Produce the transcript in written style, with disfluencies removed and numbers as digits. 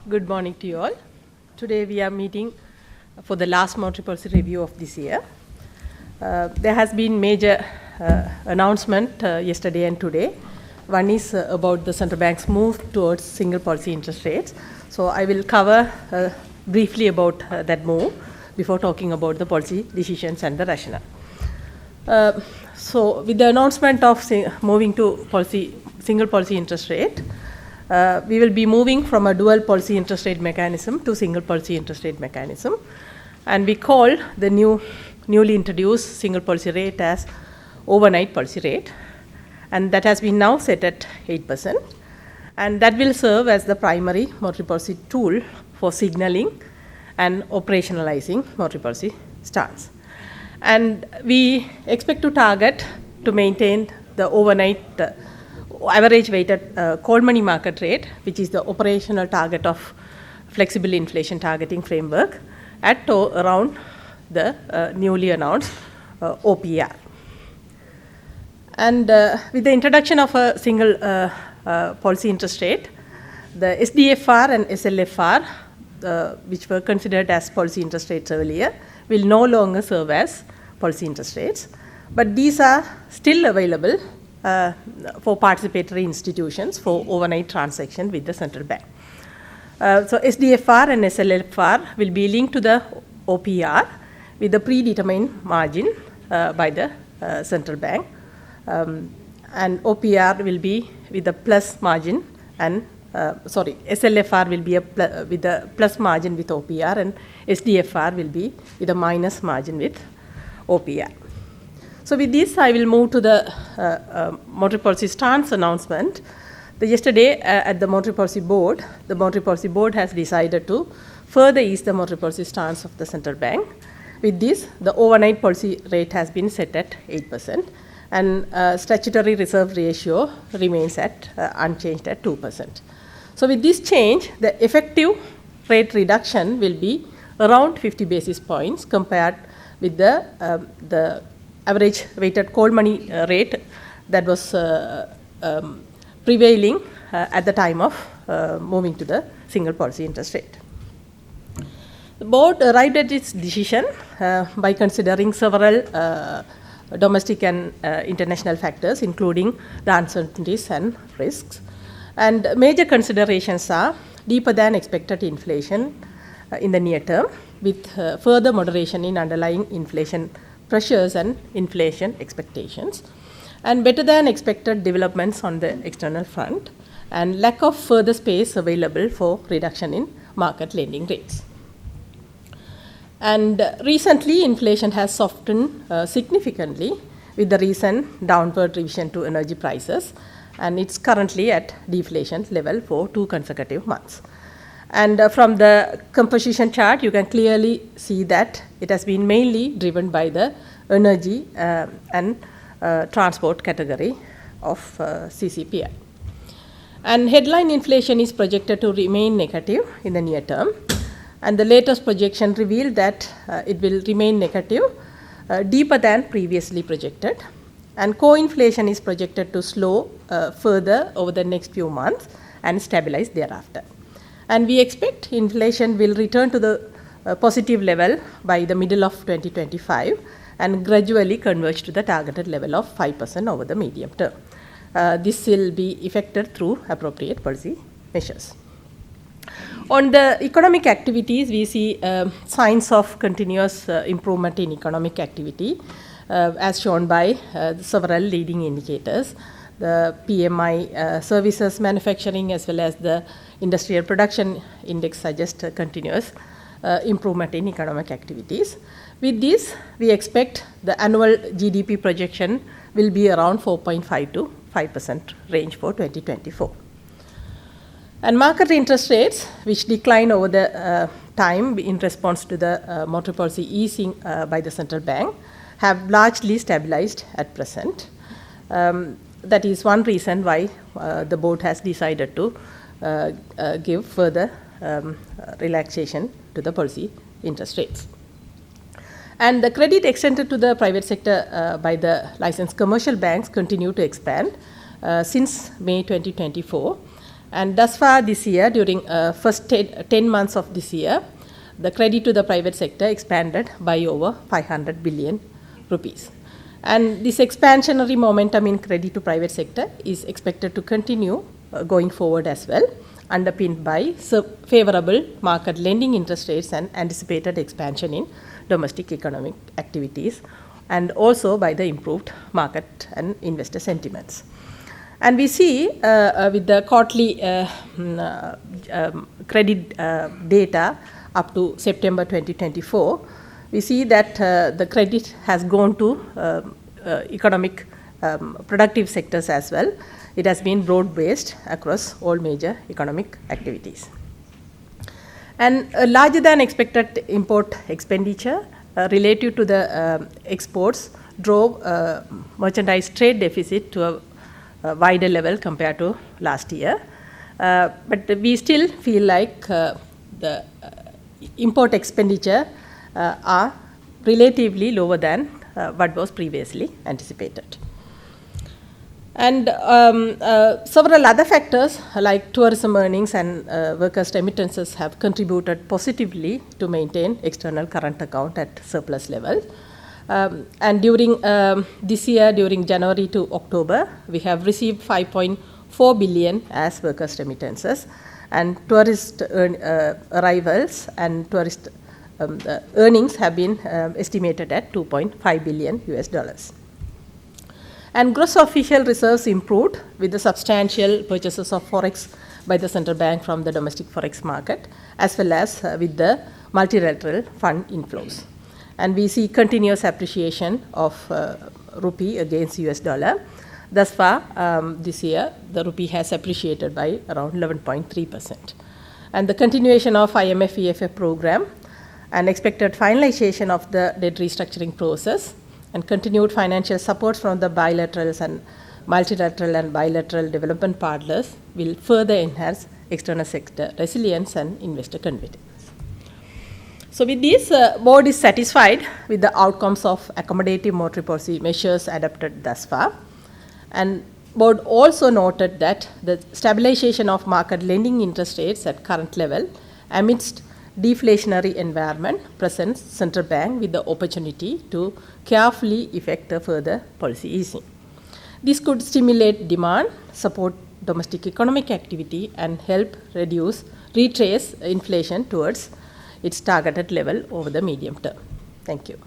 Good morning to you all. Today we are meeting for the last monetary policy review of this year. There has been major announcement yesterday and today. One is about the central bank's move towards single policy interest rates. So I will cover briefly about that move before talking about the policy decisions and the rationale. So with the announcement of moving to single policy interest rate, we will be moving from a dual policy interest rate mechanism to single policy interest rate mechanism, and we call the newly introduced single policy rate as overnight policy rate, and that has been now set at 8%, and that will serve as the primary monetary policy tool for signaling and operationalizing monetary policy stance. And we expect to target to maintain the overnight average weighted call money market rate, which is the operational target of flexible inflation targeting framework, at around the newly announced OPR. And with the introduction of a single policy interest rate, the SDFR and SLFR, which were considered as policy interest rates earlier, will no longer serve as policy interest rates, but these are still available for participatory institutions for overnight transaction with the central bank. So SDFR and SLFR will be linked to the OPR with the predetermined margin by the central bank, and OPR will be with the plus margin, and SLFR will be with the plus margin with OPR, and SDFR will be with a minus margin with OPR. So with this, I will move to the monetary policy stance announcement. Yesterday at the Monetary Policy Board, the Monetary Policy Board has decided to further ease the monetary policy stance of the central bank. With this, the overnight policy rate has been set at 8%, and statutory reserve ratio remains at unchanged at 2%. So with this change, the effective rate reduction will be around 50 basis points compared with the average weighted call money rate that was prevailing at the time of moving to the single policy interest rate. The board arrived at its decision by considering several domestic and international factors, including the uncertainties and risks. And major considerations are deeper than expected inflation in the near term, with further moderation in underlying inflation pressures and inflation expectations, and better than expected developments on the external front, and lack of further space available for reduction in market lending rates. And recently, inflation has softened significantly with the recent downward revision to energy prices, and it's currently at deflation level for 2 consecutive months. And from the composition chart, you can clearly see that it has been mainly driven by the energy and transport category of CCPI. And headline inflation is projected to remain negative in the near term. And the latest projection revealed that it will remain negative deeper than previously projected. And core inflation is projected to slow further over the next few months and stabilize thereafter. And we expect inflation will return to the positive level by the middle of 2025 and gradually converge to the targeted level of 5% over the medium term. This will be effected through appropriate policy measures. On the economic activities, we see signs of continuous improvement in economic activity, as shown by several leading indicators. The PMI services, manufacturing, as well as the industrial production index suggest continuous improvement in economic activities. With this, we expect the annual GDP projection will be around 4.5 to 5% range for 2024. And market interest rates, which decline over the time in response to the monetary policy easing by the central bank, have largely stabilized at present. That is one reason why the board has decided to give further relaxation to the policy interest rates. And the credit extended to the private sector by the licensed commercial banks continue to expand since May 2024. And thus far this year, during first 10 months of this year, the credit to the private sector expanded by over 500 billion rupees. And this expansionary momentum in credit to private sector is expected to continue going forward as well, underpinned by favorable market lending interest rates and anticipated expansion in domestic economic activities, and also by the improved market and investor sentiments. And we see with the quarterly credit data up to September 2024, we see that the credit has gone to economic productive sectors as well. It has been broad-based across all major economic activities. And larger than expected import expenditure relative to the exports drove merchandise trade deficit to a wider level compared to last year. But we still feel like the import expenditure are relatively lower than what was previously anticipated. And several other factors like tourism earnings and workers' remittances have contributed positively to maintain external current account at surplus level. And during this year, during January to October, we have received 5.4 billion as workers' remittances, and tourist arrivals and tourist earnings have been estimated at $2.5 billion. And gross official reserves improved with the substantial purchases of forex by the central bank from the domestic forex market, as well as with the multilateral fund inflows. And we see continuous appreciation of rupee against US dollar. Thus far, this year, the rupee has appreciated by around 11.3%. And the continuation of IMF EFF program and expected finalization of the debt restructuring process and continued financial support from the bilaterals and multilateral and bilateral development partners will further enhance external sector resilience and investor confidence. So with this, board is satisfied with the outcomes of accommodative monetary policy measures adopted thus far. And board also noted that the stabilization of market lending interest rates at current level amidst deflationary environment presents central bank with the opportunity to carefully effect a further policy easing. This could stimulate demand, support domestic economic activity, and help retrace inflation towards its targeted level over the medium term. Thank you.